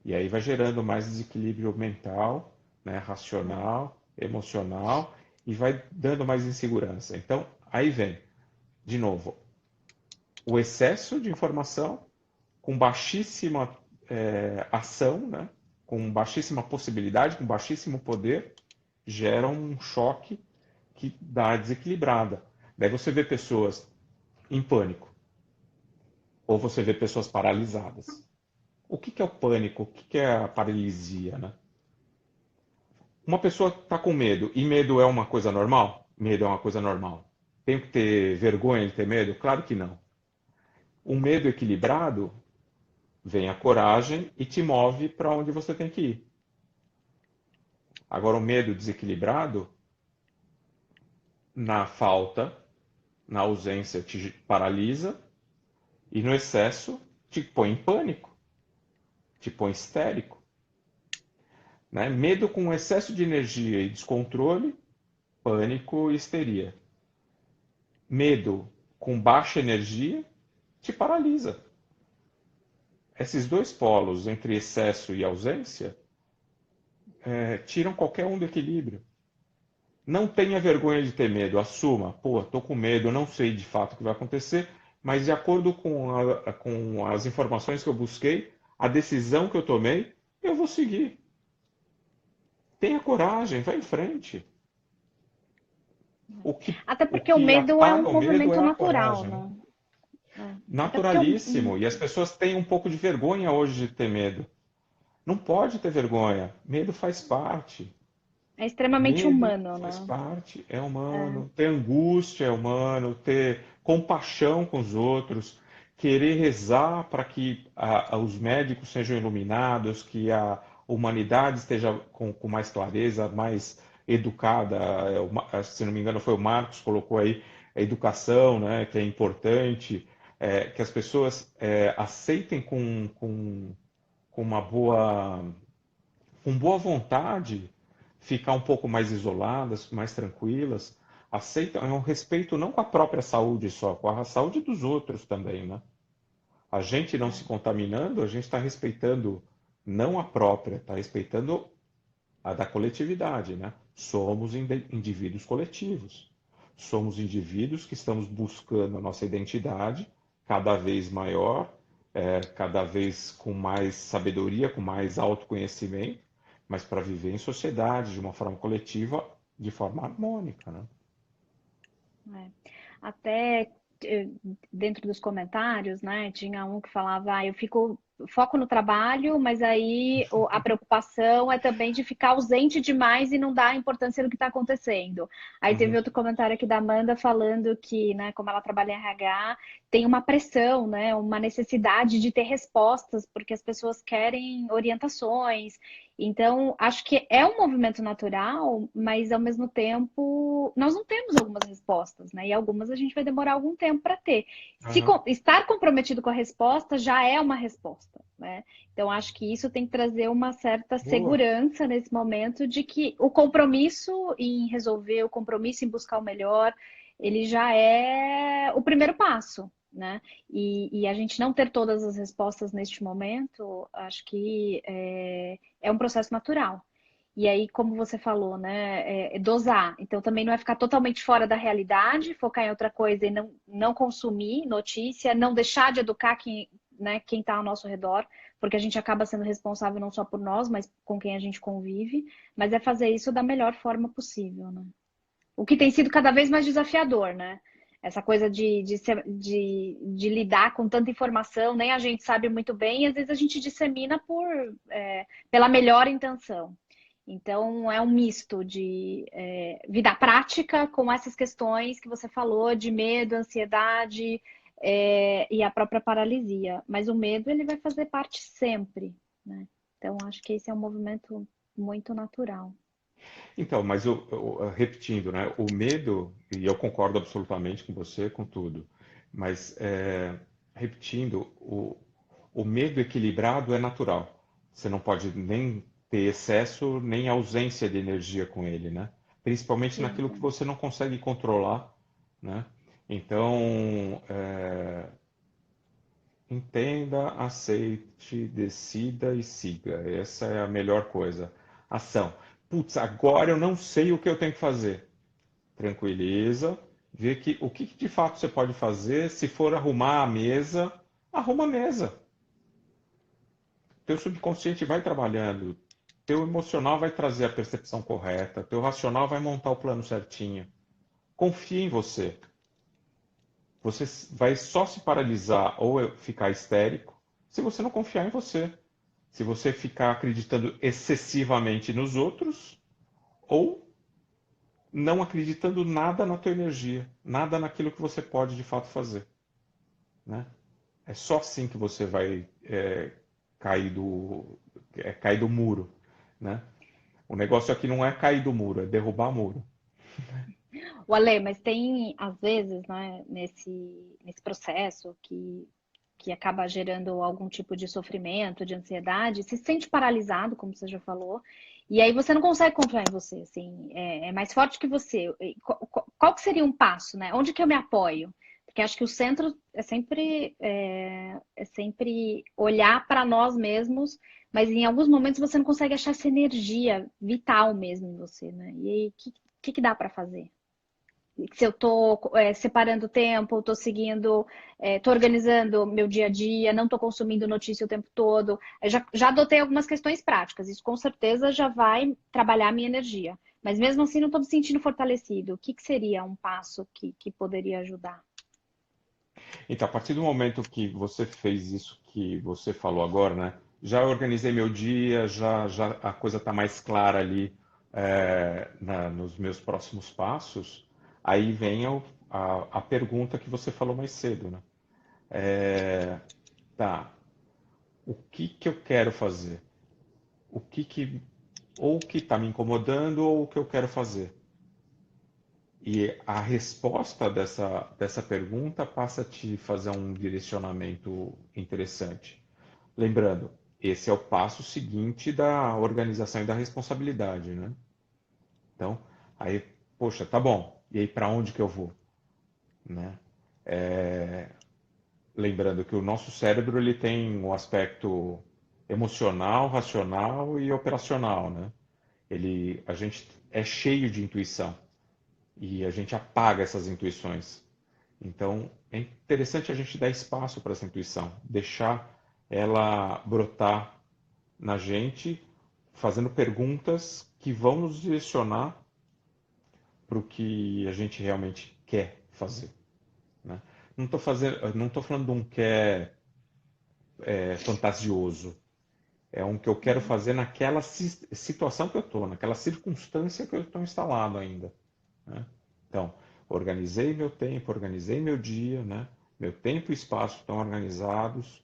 E aí vai gerando mais desequilíbrio mental, né, racional, emocional, e vai dando mais insegurança. Então, aí vem, de novo, o excesso de informação com baixíssima ação, né, com baixíssima possibilidade, com baixíssimo poder, gera um choque que dá desequilibrada. Daí você vê pessoas em pânico, ou você vê pessoas paralisadas. O que que é o pânico? O que que é a paralisia, né? Uma pessoa está com medo, e medo é uma coisa normal? Medo é uma coisa normal. Tenho que ter vergonha de ter medo? Claro que não. Um medo equilibrado, vem a coragem e te move para onde você tem que ir. Agora, o medo desequilibrado, na falta, na ausência, te paralisa, e no excesso, te põe em pânico, te põe histérico. Né? Medo com excesso de energia e descontrole, pânico e histeria. Medo com baixa energia te paralisa. Esses dois polos, entre excesso e ausência, tiram qualquer um do equilíbrio. Não tenha vergonha de ter medo, assuma. Pô, estou com medo, eu não sei de fato o que vai acontecer, mas de acordo com as informações que eu busquei, a decisão que eu tomei, eu vou seguir. Tenha coragem, vá em frente. Até O porque o que medo é um apaga o medo é movimento a natural, coragem. né? Até porque Naturalíssimo. E as pessoas têm um pouco de vergonha hoje de ter medo. Não pode ter vergonha. Medo faz parte. é extremamente Medo humano, faz né? parte, é humano. Ter angústia é humano. Ter compaixão com os outros. Querer rezar para que os médicos sejam iluminados, que a humanidade esteja com mais clareza, mais educada. Se não me engano, foi o Marcos que colocou aí. a educação, né, que é importante, que as pessoas aceitem com uma com boa vontade, ficar um pouco mais isoladas, mais tranquilas, aceitam, é um respeito não com a própria saúde só, com a saúde dos outros também, né? A gente não se contaminando, a gente está respeitando não a própria, está respeitando a da coletividade, né? Somos indivíduos coletivos. Somos indivíduos que estamos buscando a nossa identidade cada vez maior, cada vez com mais sabedoria, com mais autoconhecimento, mas para viver em sociedade, de uma forma coletiva, de forma harmônica, né? É. Até eh, dentro dos comentários, né, tinha um que falava, eu fico foco no trabalho, mas aí a preocupação é também de ficar ausente demais e não dar importância no que está acontecendo. Aí teve Uhum. outro comentário aqui da Amanda falando que, né, como ela trabalha em RH, tem uma pressão, né, uma necessidade de ter respostas, porque as pessoas querem orientações. Então, acho que é um movimento natural, mas ao mesmo tempo nós não temos algumas respostas, né? E algumas a gente vai demorar algum tempo para ter. Uhum. Estar comprometido com a resposta já é uma resposta, né? Então, acho que isso tem que trazer uma certa Boa. segurança nesse momento de que o compromisso em resolver, o compromisso em buscar o melhor, ele já é o primeiro passo, né? E a gente não ter todas as respostas neste momento, acho que é um processo natural. E aí, como você falou, né, dosar. Então, também não é ficar totalmente fora da realidade, focar em outra coisa e não consumir notícia, não deixar de educar quem, né, quem está ao nosso redor, porque a gente acaba sendo responsável não só por nós, mas com quem a gente convive, mas é fazer isso da melhor forma possível, né? O que tem sido cada vez mais desafiador, né? Essa coisa de lidar com tanta informação, nem a gente sabe muito bem, e às vezes a gente dissemina pela melhor intenção. Então, é um misto de vida prática com essas questões que você falou, de medo, ansiedade, e a própria paralisia. Mas o medo, ele vai fazer parte sempre, né? Então, acho que esse é um movimento muito natural. Então, mas repetindo, né? O medo, e eu concordo absolutamente com você, com tudo, mas repetindo, o medo equilibrado é natural. Você não pode nem ter excesso, nem ausência de energia com ele, né? Principalmente naquilo que Sim. você não consegue controlar, né? Então, entenda, aceite, decida e siga. Essa é a melhor coisa. Ação. Putz, agora eu não sei o que eu tenho que fazer. Tranquiliza, vê o que de fato você pode fazer. Se for arrumar a mesa, arruma a mesa. Teu subconsciente vai trabalhando, teu emocional vai trazer a percepção correta, teu racional vai montar o plano certinho. Confia em você. Você vai só se paralisar ou ficar histérico se você não confiar em você. Se você ficar acreditando excessivamente nos outros ou não acreditando nada na tua energia, nada naquilo que você pode de fato fazer, né? É só assim que você vai cair cair do muro, né? O negócio aqui não é cair do muro, é derrubar o muro. O Ale, mas tem, às vezes, né, nesse processo que acaba gerando algum tipo de sofrimento, de ansiedade, se sente paralisado, como você já falou, e aí você não consegue confiar em você, assim, é mais forte que você. Qual que seria um passo, né? Onde que eu me apoio? Porque acho que o centro é sempre olhar para nós mesmos, mas em alguns momentos você não consegue achar essa energia vital mesmo em você, né? E aí, o que dá para fazer? Se eu estou separando tempo, estou seguindo, estou organizando meu dia a dia, não estou consumindo notícia o tempo todo. Eu já adotei algumas questões práticas, isso com certeza já vai trabalhar a minha energia. Mas mesmo assim não estou me sentindo fortalecido. O que seria um passo que poderia ajudar? Então, a partir do momento que você fez isso que você falou agora, né? Já organizei meu dia, já a coisa está mais clara ali nos meus próximos passos. Aí vem a pergunta que você falou mais cedo, né? Tá, o que que eu quero fazer? O que que ou o que está me incomodando ou o que eu quero fazer, E a resposta dessa pergunta passa a te fazer um direcionamento interessante. Lembrando, esse é o passo seguinte da organização e da responsabilidade, né? Então, aí, poxa, tá bom. E aí, para onde que eu vou, né? Lembrando que o nosso cérebro ele tem um aspecto emocional, racional e operacional, né? A gente é cheio de intuição e a gente apaga essas intuições. Então, é interessante a gente dar espaço para essa intuição, deixar ela brotar na gente, fazendo perguntas que vão nos direcionar para o que a gente realmente quer fazer, né? Não tô falando de um quer fantasioso. É um que eu quero Uhum. fazer naquela situação que eu estou, naquela circunstância que eu estou instalado ainda, né? Então, organizei meu tempo, organizei meu dia, né? Meu tempo e espaço estão organizados.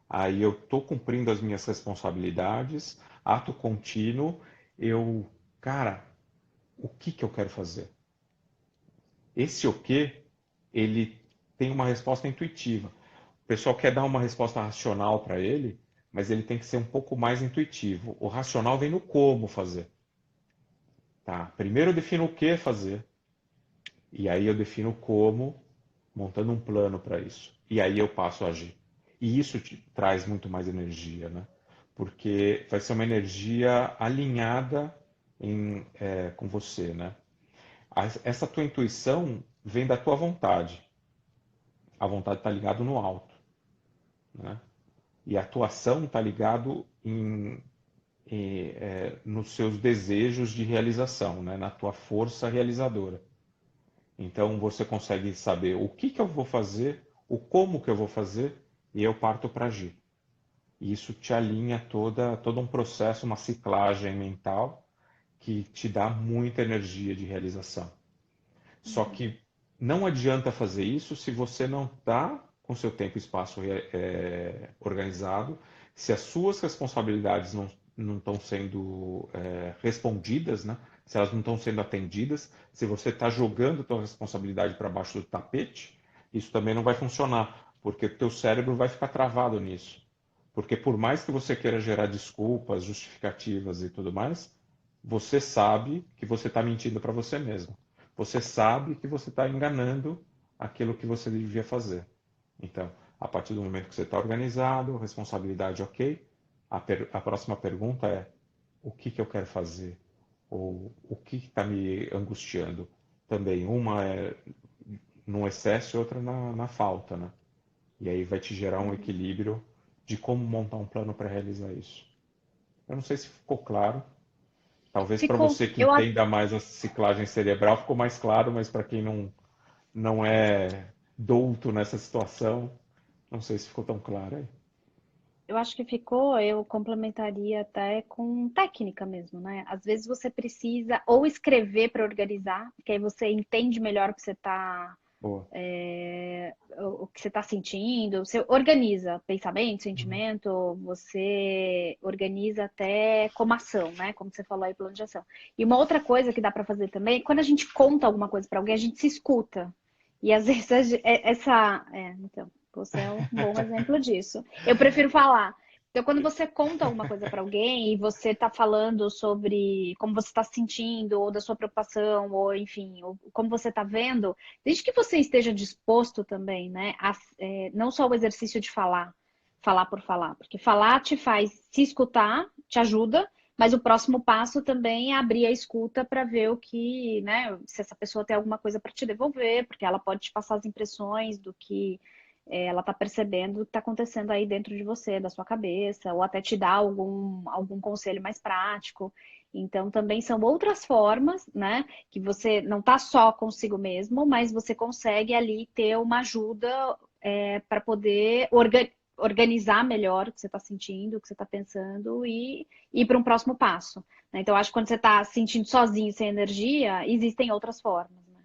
Aí eu estou cumprindo as minhas responsabilidades, ato contínuo. Eu, cara, o que que eu quero fazer? Esse o que, ele tem uma resposta intuitiva. O pessoal quer dar uma resposta racional para ele, mas ele tem que ser um pouco mais intuitivo. O racional vem no como fazer. Tá? Primeiro eu defino o que fazer, e aí eu defino o como, montando um plano para isso. E aí eu passo a agir. E isso te traz muito mais energia, né? Porque vai ser uma energia alinhada com você, né? Essa tua intuição vem da tua vontade. A vontade está ligada no alto, né? E a atuação está ligado nos seus desejos de realização, né? Na tua força realizadora. Então você consegue saber o que que eu vou fazer, o como que eu vou fazer, e eu parto para agir. E isso te alinha todo um processo, uma ciclagem mental que te dá muita energia de realização. Só Uhum. que não adianta fazer isso se você não está com seu tempo e espaço organizado, se as suas responsabilidades não estão sendo respondidas, né? Se elas não estão sendo atendidas, se você está jogando a sua responsabilidade para baixo do tapete, isso também não vai funcionar, porque o teu cérebro vai ficar travado nisso. Porque por mais que você queira gerar desculpas, justificativas e tudo mais, você sabe que você está mentindo para você mesmo. Você sabe que você está enganando aquilo que você devia fazer. Então, a partir do momento que você está organizado, responsabilidade ok, a próxima pergunta é: o que que eu quero fazer? Ou o que está me angustiando? Também, uma é no excesso e outra na falta, né? E aí vai te gerar um Uhum. equilíbrio de como montar um plano para realizar isso. Eu não sei se ficou claro. Talvez para Ficou. você que entenda mais a ciclagem cerebral ficou mais claro, mas para quem não é douto nessa situação, não sei se ficou tão claro aí. Eu acho que ficou, eu complementaria até com técnica mesmo, né? Às vezes você precisa ou escrever para organizar, porque aí você entende melhor o que você está Boa. o que você está sentindo, você organiza pensamento, Uhum. sentimento, você organiza até como ação, né? Como você falou aí, plano de ação. E uma outra coisa que dá para fazer também, quando a gente conta alguma coisa para alguém, a gente se escuta. E às vezes então, você é um bom exemplo disso. Eu prefiro falar. Então, quando você conta alguma coisa para alguém e você está falando sobre como você está se sentindo, ou da sua preocupação, ou enfim, ou como você está vendo, desde que você esteja disposto também, né, não só o exercício de falar por falar, porque falar te faz se escutar, te ajuda, mas o próximo passo também é abrir a escuta para ver o que, né, se essa pessoa tem alguma coisa para te devolver, porque ela pode te passar as impressões do que ela está percebendo o que está acontecendo aí dentro de você, da sua cabeça, ou até te dar algum conselho mais prático. Então, também são outras formas, né? Que você não está só consigo mesmo, mas você consegue ali ter uma ajuda para poder organizar melhor o que você está sentindo, o que você está pensando e ir para um próximo passo, né? Então, acho que quando você está se sentindo sozinho, sem energia, existem outras formas, né?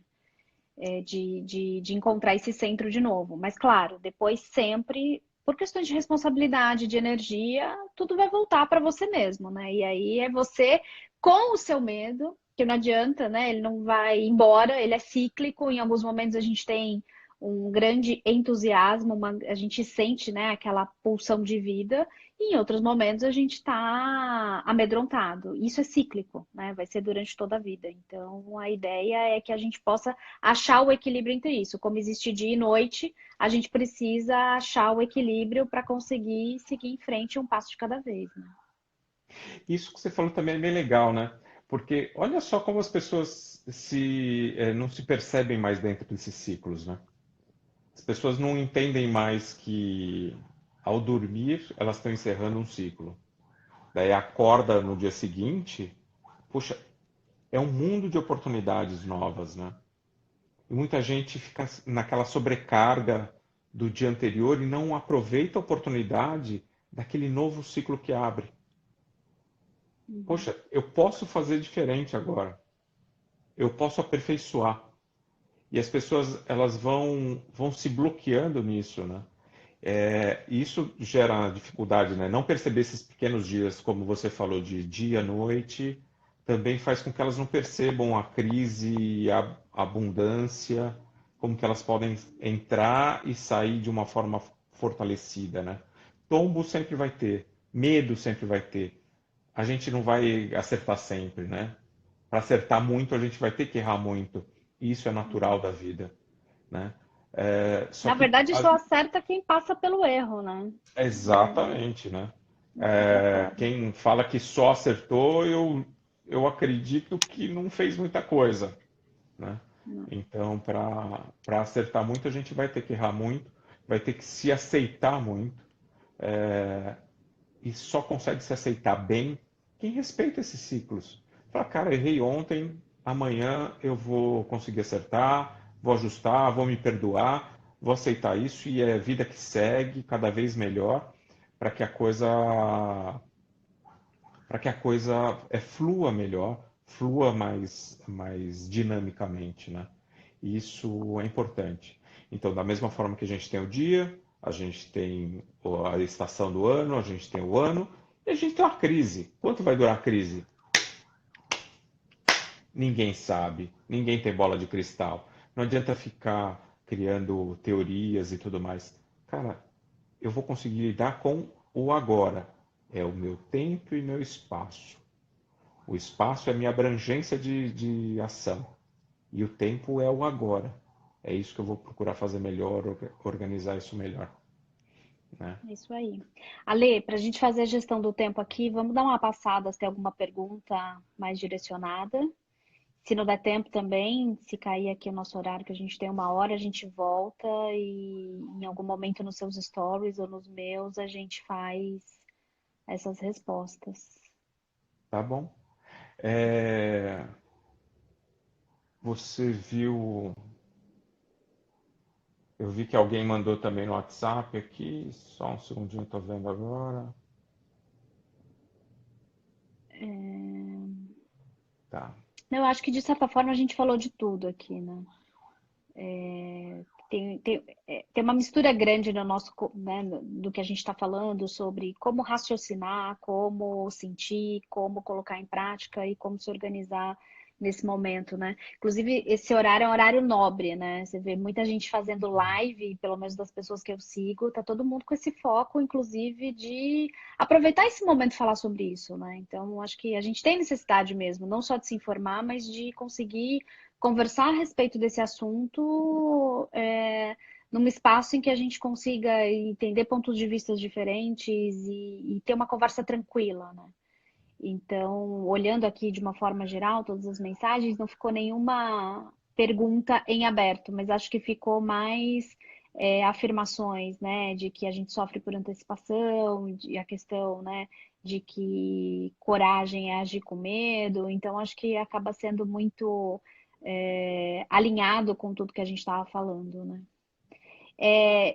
De encontrar esse centro de novo. Mas, claro, depois sempre, por questões de responsabilidade, de energia, tudo vai voltar para você mesmo, né? E aí é você com o seu medo porque não adianta, né? Ele não vai embora, ele é cíclico. Em alguns momentos a gente tem um grande entusiasmo, a gente sente, né, aquela pulsão de vida, e em outros momentos a gente está amedrontado. Isso é cíclico, né? Vai ser durante toda a vida. Então a ideia é que a gente possa achar o equilíbrio entre isso. Como existe dia e noite, a gente precisa achar o equilíbrio para conseguir seguir em frente um passo de cada vez, né? Isso que você falou também é bem legal, né? Porque olha só como as pessoas não se percebem mais dentro desses ciclos, né? As pessoas não entendem mais que ao dormir elas estão encerrando um ciclo. Daí acorda no dia seguinte, puxa, é um mundo de oportunidades novas, né? E muita gente fica naquela sobrecarga do dia anterior e não aproveita a oportunidade daquele novo ciclo que abre. Uhum. Poxa, eu posso fazer diferente agora. Eu posso aperfeiçoar. E as pessoas elas vão se bloqueando nisso, né? E isso gera dificuldade, né? Não perceber esses pequenos dias, como você falou, de dia, noite, também faz com que elas não percebam a crise, a abundância, como que elas podem entrar e sair de uma forma fortalecida, né? Tombo sempre vai ter, medo sempre vai ter. A gente não vai acertar sempre, né? Para acertar muito, a gente vai ter que errar muito. E isso é natural da vida, né? Só Na que verdade, só acerta quem passa pelo erro, né? exatamente, né? De certa forma. Quem fala que só acertou, eu acredito que não fez muita coisa, né? Então, para acertar muito, a gente vai ter que errar muito, vai ter que se aceitar muito, e só consegue se aceitar bem quem respeita esses ciclos. Fala, cara, errei ontem, amanhã eu vou conseguir acertar, vou ajustar, vou me perdoar, vou aceitar isso e é vida que segue cada vez melhor para que a coisa flua melhor, flua mais dinamicamente, né? E isso é importante. Então, da mesma forma que a gente tem o dia, a gente tem a estação do ano, a gente tem o ano, e a gente tem uma crise. Quanto vai durar a crise? Ninguém sabe, ninguém tem bola de cristal. Não adianta ficar criando teorias e tudo mais. Cara, eu vou conseguir lidar com o agora. É o meu tempo e meu espaço. O espaço é a minha abrangência de ação. E o tempo é o agora. É isso que eu vou procurar fazer melhor, organizar isso melhor, né? É isso aí. Ale, para a gente fazer a gestão do tempo aqui, vamos dar uma passada se tem alguma pergunta mais direcionada. Se não der tempo também, se cair aqui o nosso horário, que a gente tem 1 hora, a gente volta e em algum momento nos seus stories ou nos meus a gente faz essas respostas. Tá bom? É, Você viu. Eu vi que alguém mandou também no WhatsApp aqui. Só um segundinho, tô vendo agora. Tá. Eu acho que de certa forma a gente falou de tudo aqui, né? Tem uma mistura grande no nosso, né, do que a gente está falando sobre como raciocinar, como sentir, como colocar em prática e como se organizar nesse momento, né? Inclusive, esse horário é um horário nobre, né? Você vê muita gente fazendo live, pelo menos das pessoas que eu sigo, tá todo mundo com esse foco, inclusive, de aproveitar esse momento e falar sobre isso, né? Então, acho que a gente tem necessidade mesmo, não só de se informar, mas de conseguir conversar a respeito desse assunto num espaço em que a gente consiga entender pontos de vista diferentes e ter uma conversa tranquila, né? Então, olhando aqui de uma forma geral, todas as mensagens, não ficou nenhuma pergunta em aberto, mas acho que ficou mais afirmações, né, de que a gente sofre por antecipação, de a questão, né, de que coragem é agir com medo. Então, acho que acaba sendo muito alinhado com tudo que a gente estava falando, né?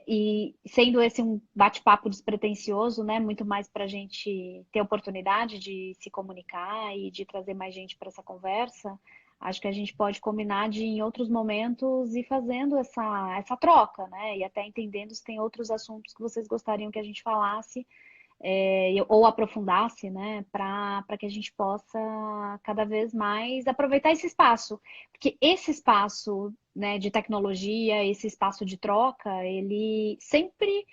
E sendo esse um bate-papo despretensioso, né? Muito mais para a gente ter oportunidade de se comunicar e de trazer mais gente para essa conversa, acho que a gente pode combinar de, em outros momentos, ir fazendo essa troca, né? E até entendendo se tem outros assuntos que vocês gostariam que a gente falasse, ou aprofundasse, né, para que a gente possa cada vez mais aproveitar esse espaço. Porque esse espaço, né, de tecnologia, esse espaço de troca, ele sempre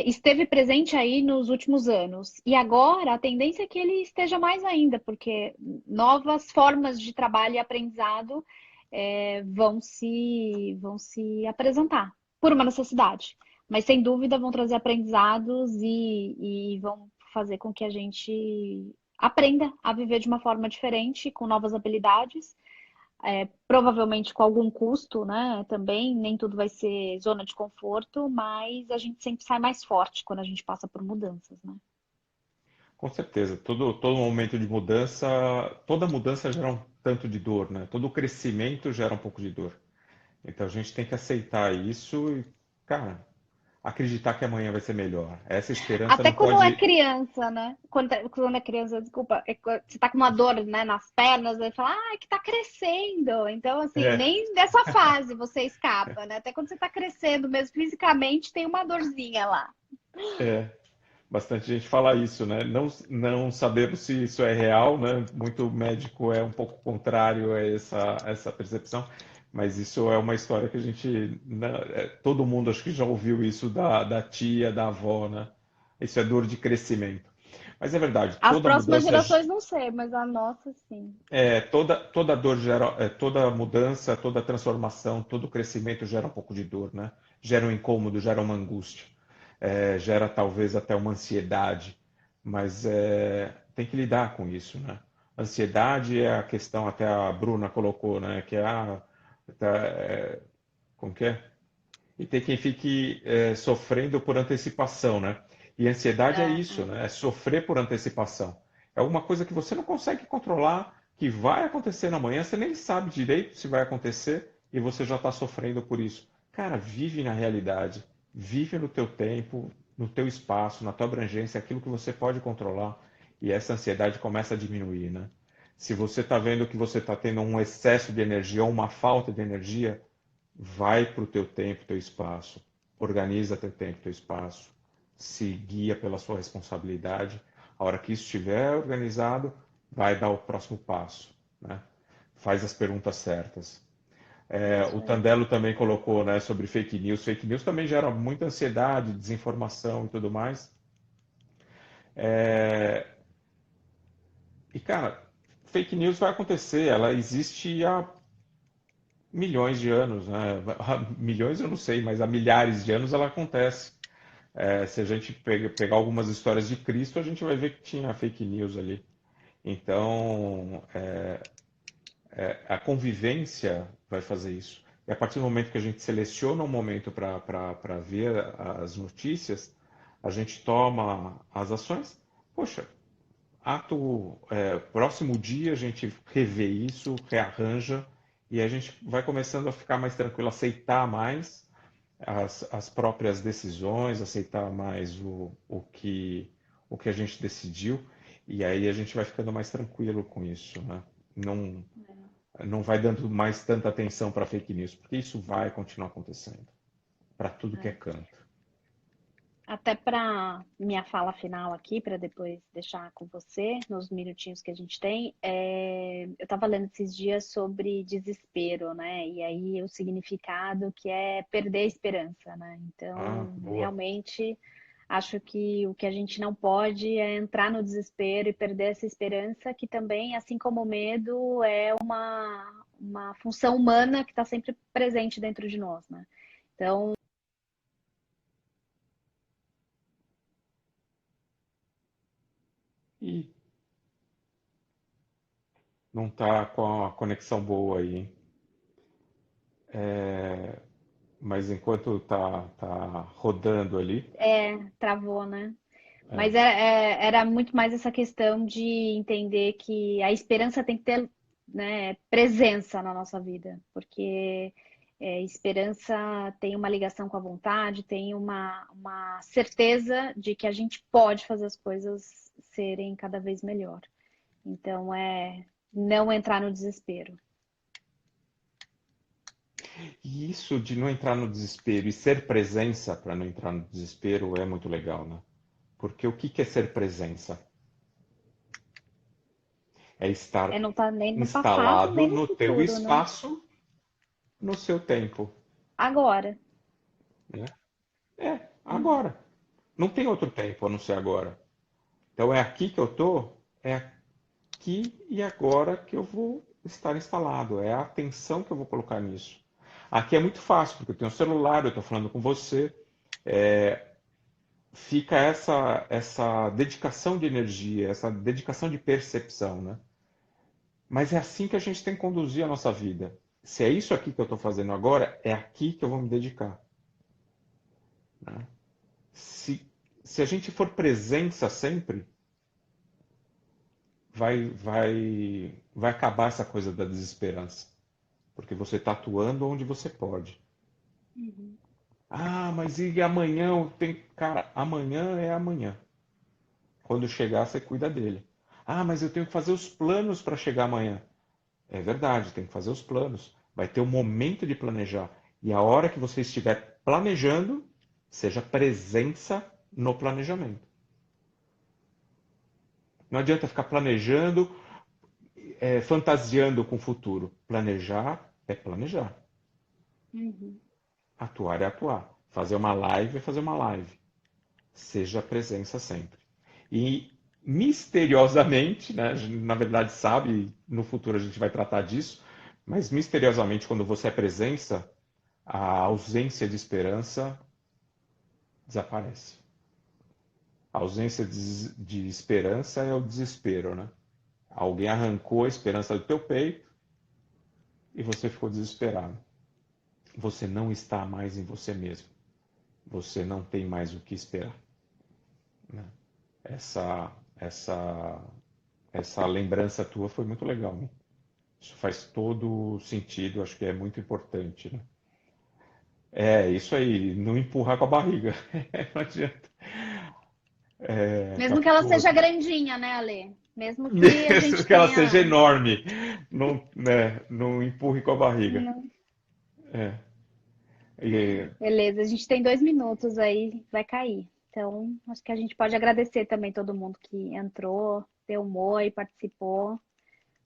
esteve presente aí nos últimos anos. E agora a tendência é que ele esteja mais ainda, porque novas formas de trabalho e aprendizado vão se apresentar por uma necessidade. Mas sem dúvida vão trazer aprendizados e vão fazer com que a gente aprenda a viver de uma forma diferente, com novas habilidades, provavelmente com algum custo, né? Também nem tudo vai ser zona de conforto, mas a gente sempre sai mais forte quando a gente passa por mudanças, né? Com certeza, todo momento de mudança, toda mudança gera um tanto de dor, né? Todo crescimento gera um pouco de dor. Então a gente tem que aceitar isso e, cara, acreditar que amanhã vai ser melhor. Essa esperança Até não quando é pode. criança, né? Quando é criança, desculpa, você tá com uma dor, né, nas pernas, aí fala, ah, é que tá crescendo. Então, assim, É, nem nessa fase você escapa, né? Até quando você tá crescendo mesmo fisicamente, tem uma dorzinha lá. é. Bastante gente fala isso, né? Não sabemos se isso é real, né? Muito médico é um pouco contrário a essa percepção, mas isso é uma história que a gente, né, todo mundo acho que já ouviu isso da tia, da avó, né? Isso é dor de crescimento. Mas é verdade, As próximas gerações não sei, mas a nossa sim. toda dor gera, toda mudança, toda transformação, todo crescimento gera um pouco de dor, né? Gera um incômodo, gera uma angústia, gera talvez até uma ansiedade, mas tem que lidar com isso, né? Ansiedade é a questão, até a Bruna colocou, né? Que é como que é? E tem quem fique sofrendo por antecipação, né? E ansiedade é É, isso, né? É sofrer por antecipação. É uma coisa que você não consegue controlar, que vai acontecer na manhã, você nem sabe direito se vai acontecer e você já está sofrendo por isso. Cara, vive na realidade, vive no teu tempo, no teu espaço, na tua abrangência, aquilo que você pode controlar e essa ansiedade começa a diminuir, né? Se você está vendo que você está tendo um excesso de energia ou uma falta de energia, vai para o teu tempo, teu espaço, organiza teu tempo, teu espaço, se guia pela sua responsabilidade. A hora que isso estiver organizado, vai dar o próximo passo, né? Faz as perguntas certas. isso O aí. Tandelo também colocou, né, sobre fake news. Fake news também gera muita ansiedade, desinformação e tudo mais. E, cara, fake news vai acontecer, ela existe há milhões de anos, né? Há milhões eu não sei, mas há milhares de anos ela acontece. Se a gente pegar algumas histórias de Cristo, a gente vai ver que tinha fake news ali. Então, a convivência vai fazer isso. E a partir do momento que a gente seleciona um momento para ver as notícias, a gente toma as ações. Poxa, próximo dia a gente revê isso, rearranja, e a gente vai começando a ficar mais tranquilo, aceitar mais as próprias decisões, aceitar mais o que a gente decidiu, e aí a gente vai ficando mais tranquilo com isso, né? Não, não vai dando mais tanta atenção para fake news, porque isso vai continuar acontecendo, para tudo que é canto. Até para minha fala final aqui, para depois deixar com você, nos minutinhos que a gente tem, eu estava lendo esses dias sobre desespero, né? E aí o significado que é perder a esperança, né? Ah, Então, boa. realmente, acho que o que a gente não pode é entrar no desespero e perder essa esperança, que também, assim como o medo, é uma função humana que está sempre presente dentro de nós, né? Então, E não tá com a conexão boa aí, hein? Mas enquanto tá rodando ali, travou, né? é, Mas era muito mais essa questão de entender que a esperança tem que ter, né, presença na nossa vida, porque esperança tem uma ligação com a vontade, tem uma certeza de que a gente pode fazer as coisas serem cada vez melhor. Então, não entrar no desespero. e isso de não entrar no desespero e ser presença para não entrar no desespero é muito legal, né? Porque o que que é ser presença? É estar Não tá nem no passado, instalado nem no no teu futuro, né? espaço, no seu tempo, Agora. né? É, Uhum. agora. Não tem outro tempo a não ser agora. Então é aqui que eu tô, é aqui e agora que eu vou estar instalado. É a atenção que eu vou colocar nisso. Aqui é muito fácil, porque eu tenho um celular, eu estou falando com você. Fica essa dedicação de energia, essa dedicação de percepção, né? Mas é assim que a gente tem que conduzir a nossa vida. Se é isso aqui que eu estou fazendo agora, é aqui que eu vou me dedicar, né? Se, se a gente for presença sempre, vai acabar essa coisa da desesperança. Porque você está atuando onde você pode. Uhum. Ah, mas e amanhã eu tenho. Cara, amanhã é amanhã. Quando chegar, você cuida dele. Ah, mas eu tenho que fazer os planos para chegar amanhã. É verdade, tem que fazer os planos. Vai ter um momento de planejar. E a hora que você estiver planejando, seja presença no planejamento. Não adianta ficar planejando, fantasiando com o futuro. Planejar é planejar. Uhum. Atuar é atuar. Fazer uma live é fazer uma live. Seja presença sempre. E misteriosamente, né, na verdade sabe, no futuro a gente vai tratar disso, mas misteriosamente quando você é presença, a ausência de esperança desaparece. A ausência de esperança é o desespero, né? Alguém arrancou a esperança do teu peito e você ficou desesperado. Você não está mais em você mesmo. Você não tem mais o que esperar, né? Essa, essa, essa lembrança tua foi muito legal, né? Isso faz todo sentido, acho que é muito importante, né? É, isso aí, não empurrar com a barriga. Não adianta. É, Mesmo que ela seja Capitu, grandinha, né, Ale? Mesmo que a mesmo gente que ela seja tenha. enorme, não, né, não empurre com a barriga. Não. É. E, Beleza, a gente tem 2 minutos aí, vai cair. Então, acho que a gente pode agradecer também todo mundo que entrou, deu um oi, participou.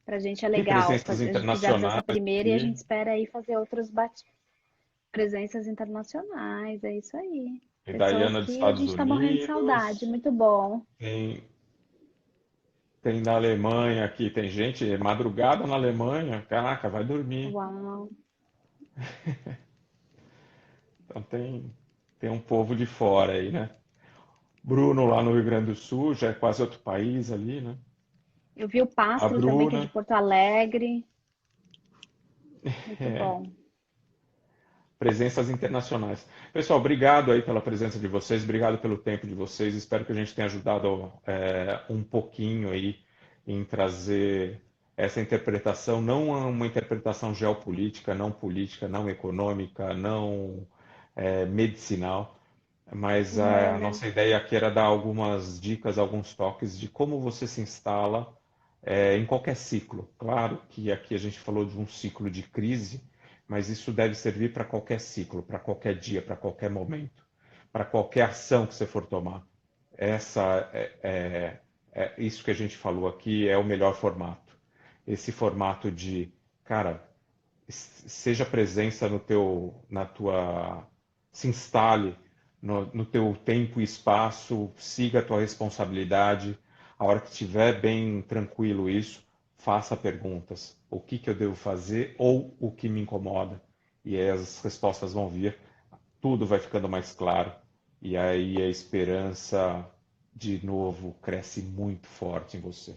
Pra gente é tem legal. presenças A gente fizemos internacionais essa primeira e a aqui, gente espera aí fazer outras presenças internacionais. É isso aí. tem Pessoas Dayana dos que a Estados gente tá morrendo de saudade. Unidos, Muito bom. tem, tem da Alemanha aqui, tem gente madrugada na Alemanha, caraca, vai dormir. Uau. Então tem um povo de fora aí, né? Bruno lá no Rio Grande do Sul, já é quase outro país ali, né? Eu vi o A Pássaro também, que é de Bruna, Porto Alegre. Muito bom. presenças internacionais. Pessoal, obrigado aí pela presença de vocês, obrigado pelo tempo de vocês. Espero que a gente tenha ajudado um pouquinho aí em trazer essa interpretação, não é uma interpretação geopolítica, não política, não econômica, não medicinal, mas a Humana. nossa ideia aqui era dar algumas dicas, alguns toques de como você se instala em qualquer ciclo. Claro que aqui a gente falou de um ciclo de crise, mas isso deve servir para qualquer ciclo, para qualquer dia, para qualquer momento, para qualquer ação que você for tomar. Essa isso que a gente falou aqui é o melhor formato. Esse formato de, cara, seja presença no na tua, se instale no teu tempo e espaço, siga a tua responsabilidade. A hora que estiver bem tranquilo isso, faça perguntas. O que que eu devo fazer ou o que me incomoda? E aí as respostas vão vir, tudo vai ficando mais claro. E aí a esperança, de novo, cresce muito forte em você.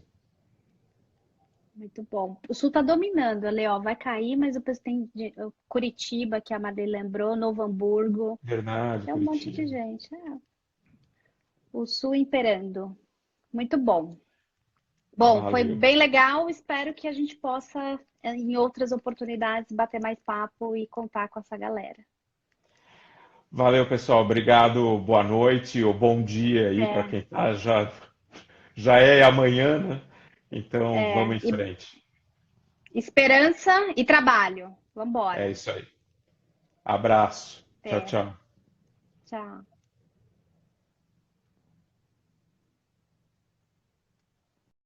Muito bom. O Sul tá dominando, Ale, ó, vai cair, mas depois tem Curitiba, que a Madei lembrou, Novo Hamburgo, Verdade, tem um monte de Curitiba. gente. O Sul imperando. Muito bom. Bom, foi Valeu. bem legal. Espero que a gente possa, em outras oportunidades, bater mais papo e contar com essa galera. Valeu, pessoal. Obrigado. Boa noite ou bom dia aí para É, quem tá. Já é amanhã, né? Então vamos em e frente. esperança e trabalho. Vamos É embora. isso aí. Abraço. Tchau, Até. tchau. Tchau.